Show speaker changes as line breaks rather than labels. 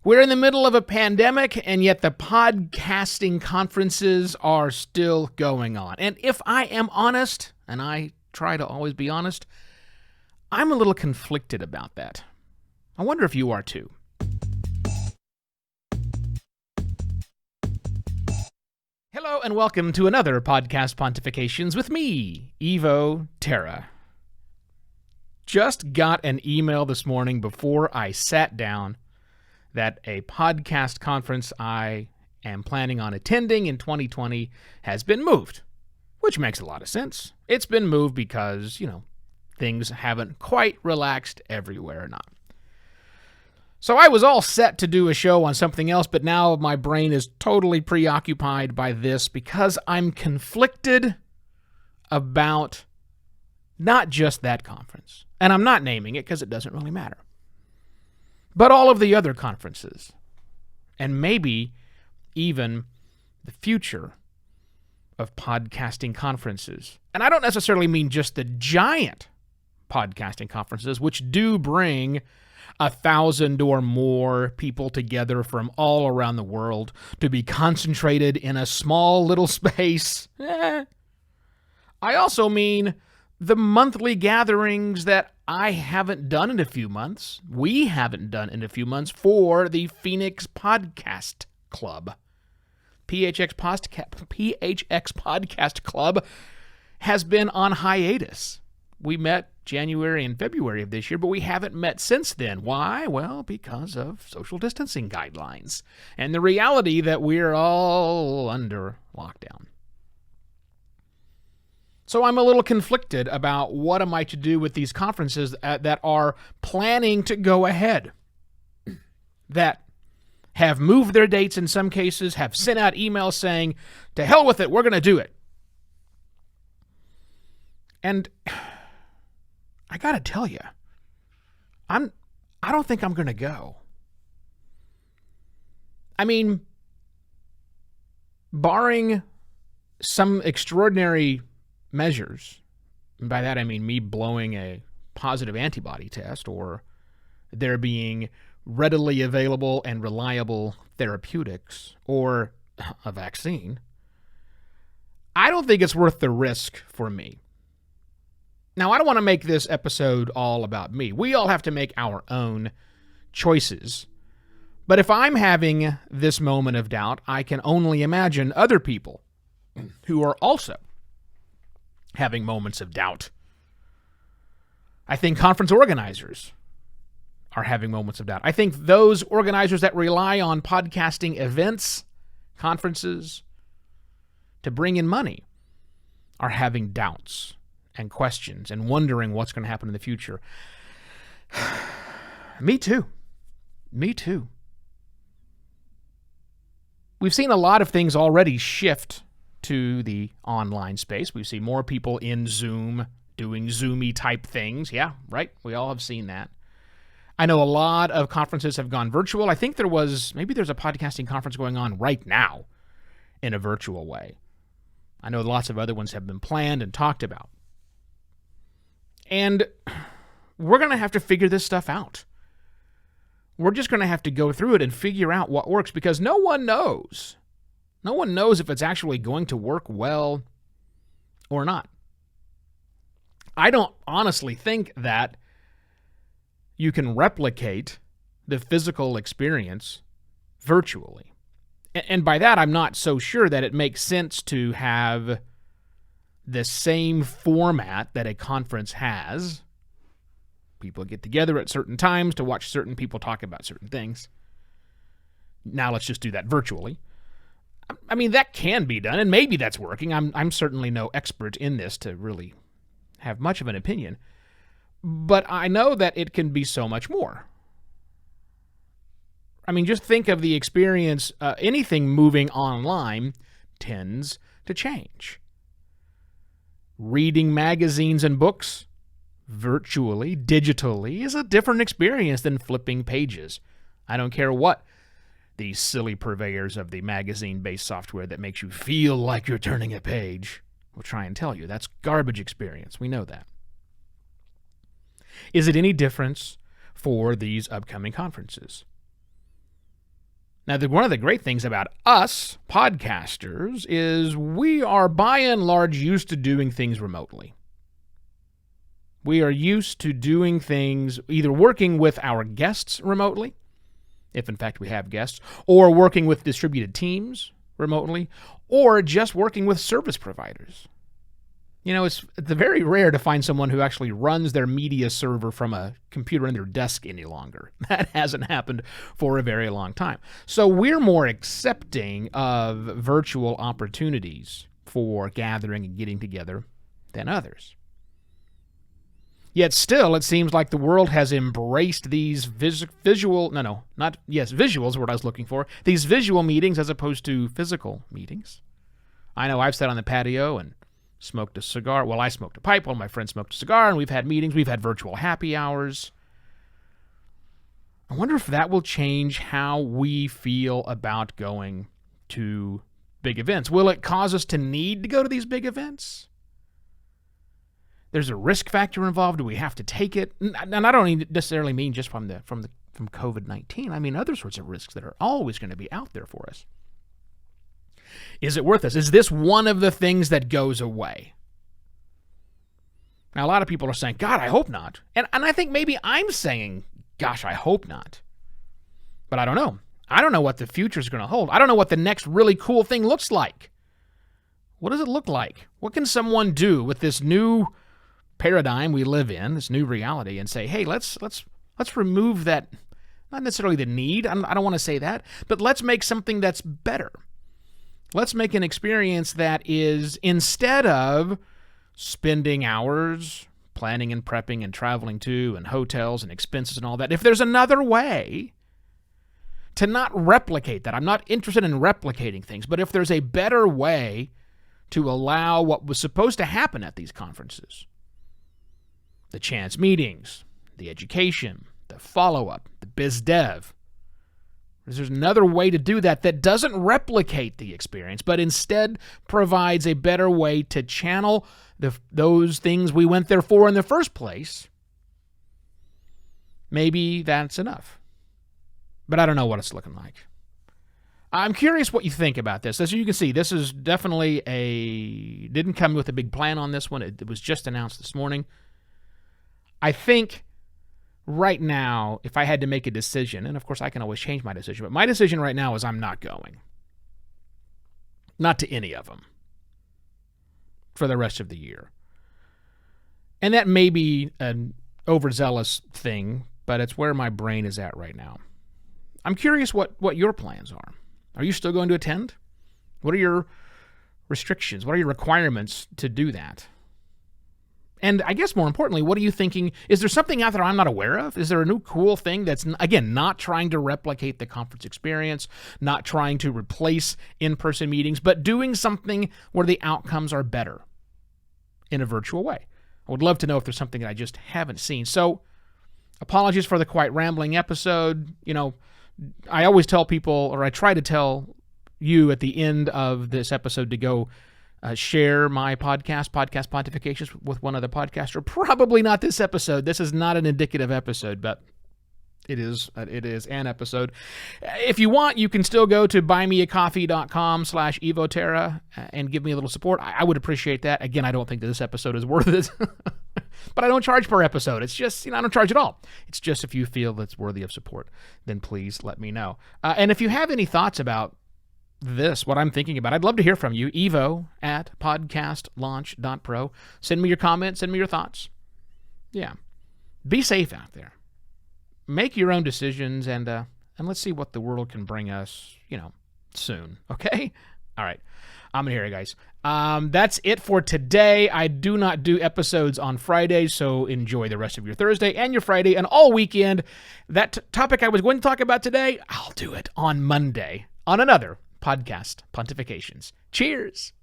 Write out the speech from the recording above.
We're in the middle of a pandemic, and yet the podcasting conferences are still going on. And if I am honest, and I try to always be honest, I'm a little conflicted about that. I wonder if you are too. Hello and welcome to another Podcast Pontifications with me, Evo Terra. Just got an email this morning before I sat down that a podcast conference I am planning on attending in 2020 has been moved, which makes a lot of sense. It's been moved because, things haven't quite relaxed everywhere or not. So I was all set to do a show on something else, but now my brain is totally preoccupied by this because I'm conflicted about not just that conference. And I'm not naming it because it doesn't really matter. But all of the other conferences, and maybe even the future of podcasting conferences. And I don't necessarily mean just the giant podcasting conferences, which do bring 1,000 or more people together from all around the world to be concentrated in a small little space. I also mean the monthly gatherings that I haven't done in a few months, we haven't done in a few months, for the Phoenix Podcast Club. PHX Podcast Club has been on hiatus. We met January and February of this year, but we haven't met since then. Why? Well, because of social distancing guidelines and the reality that we're all under lockdown. So I'm a little conflicted about what am I to do with these conferences that are planning to go ahead, that have moved their dates in some cases, have sent out emails saying, to hell with it, we're going to do it. And I got to tell you, I don't think I'm going to go. I mean, barring some extraordinary measures, and by that I mean me blowing a positive antibody test or there being readily available and reliable therapeutics or a vaccine, I don't think it's worth the risk for me. Now, I don't want to make this episode all about me. We all have to make our own choices. But if I'm having this moment of doubt, I can only imagine other people who are also having moments of doubt. I think conference organizers are having moments of doubt. I think those organizers that rely on podcasting events, conferences, to bring in money are having doubts and questions and wondering what's going to happen in the future. Me too. We've seen a lot of things already shift to the online space. We see more people in Zoom doing Zoomy type things. Yeah, right. We all have seen that. I know a lot of conferences have gone virtual. I think there's a podcasting conference going on right now in a virtual way. I know lots of other ones have been planned and talked about. And we're going to have to figure this stuff out. We're just going to have to go through it and figure out what works because no one knows. No one knows if it's actually going to work well or not. I don't honestly think that you can replicate the physical experience virtually. And by that, I'm not so sure that it makes sense to have the same format that a conference has. People get together at certain times to watch certain people talk about certain things. Now let's just do that virtually. I mean, that can be done, and maybe that's working. I'm certainly no expert in this to really have much of an opinion. But I know that it can be so much more. I mean, just think of the experience. Anything moving online tends to change. Reading magazines and books virtually, digitally, is a different experience than flipping pages. I don't care what these silly purveyors of the magazine-based software that makes you feel like you're turning a page will try and tell you. That's garbage experience. We know that. Is it any difference for these upcoming conferences? Now, one of the great things about us podcasters is we are by and large used to doing things remotely. We are used to doing things, either working with our guests remotely, if in fact we have guests, or working with distributed teams remotely, or just working with service providers. You know, it's very rare to find someone who actually runs their media server from a computer in their desk any longer. That hasn't happened for a very long time. So we're more accepting of virtual opportunities for gathering and getting together than others. Yet still, it seems like the world has embraced these visuals is what I was looking for, these visual meetings as opposed to physical meetings. I know I've sat on the patio and smoked a cigar. Well, I smoked a pipe. One of my friends smoked a cigar, and we've had meetings. We've had virtual happy hours. I wonder if that will change how we feel about going to big events. Will it cause us to need to go to these big events? There's a risk factor involved. Do we have to take it? And I don't necessarily mean just from COVID-19. I mean other sorts of risks that are always going to be out there for us. Is it worth us? Is this one of the things that goes away? Now, a lot of people are saying, God, I hope not. And I think maybe I'm saying, gosh, I hope not. But I don't know. I don't know what the future is going to hold. I don't know what the next really cool thing looks like. What does it look like? What can someone do with this new paradigm we live in, this new reality, and say, hey, let's remove that, not necessarily the need, I don't want to say that, but let's make something that's better. Let's make an experience that is, instead of spending hours planning and prepping and traveling to and hotels and expenses and all that, if there's another way to not replicate that, I'm not interested in replicating things, but if there's a better way to allow what was supposed to happen at these conferences, the chance meetings, the education, the follow-up, the biz dev, there's another way to do that that doesn't replicate the experience, but instead provides a better way to channel those things we went there for in the first place. Maybe that's enough. But I don't know what it's looking like. I'm curious what you think about this. As you can see, this is definitely didn't come with a big plan on this one. It was just announced this morning. I think right now, if I had to make a decision, and of course I can always change my decision, but my decision right now is I'm not going. Not to any of them for the rest of the year. And that may be an overzealous thing, but it's where my brain is at right now. I'm curious what your plans are. Are you still going to attend? What are your restrictions? What are your requirements to do that? And I guess more importantly, what are you thinking? Is there something out there I'm not aware of? Is there a new cool thing that's, again, not trying to replicate the conference experience, not trying to replace in-person meetings, but doing something where the outcomes are better in a virtual way? I would love to know if there's something that I just haven't seen. So apologies for the quite rambling episode. You know, I always tell people, or I try to tell you at the end of this episode to go share my podcast Pontifications, with one other podcaster. Probably not this episode. This is not an indicative episode, but it is an episode. If you want, you can still go to buymeacoffee.com/evoterra and give me a little support. I would appreciate that. Again, I don't think that this episode is worth it, but I don't charge per episode. It's just, I don't charge at all. It's just if you feel that's worthy of support, then please let me know. And if you have any thoughts about this, what I'm thinking about, I'd love to hear from you. evo@podcastlaunch.pro. Send me your comments. Send me your thoughts. Yeah. Be safe out there. Make your own decisions, and let's see what the world can bring us, soon. Okay? All right. I'm going to hear you guys. That's it for today. I do not do episodes on Fridays, so enjoy the rest of your Thursday and your Friday and all weekend. That topic I was going to talk about today, I'll do it on Monday on another Podcast Pontifications. Cheers.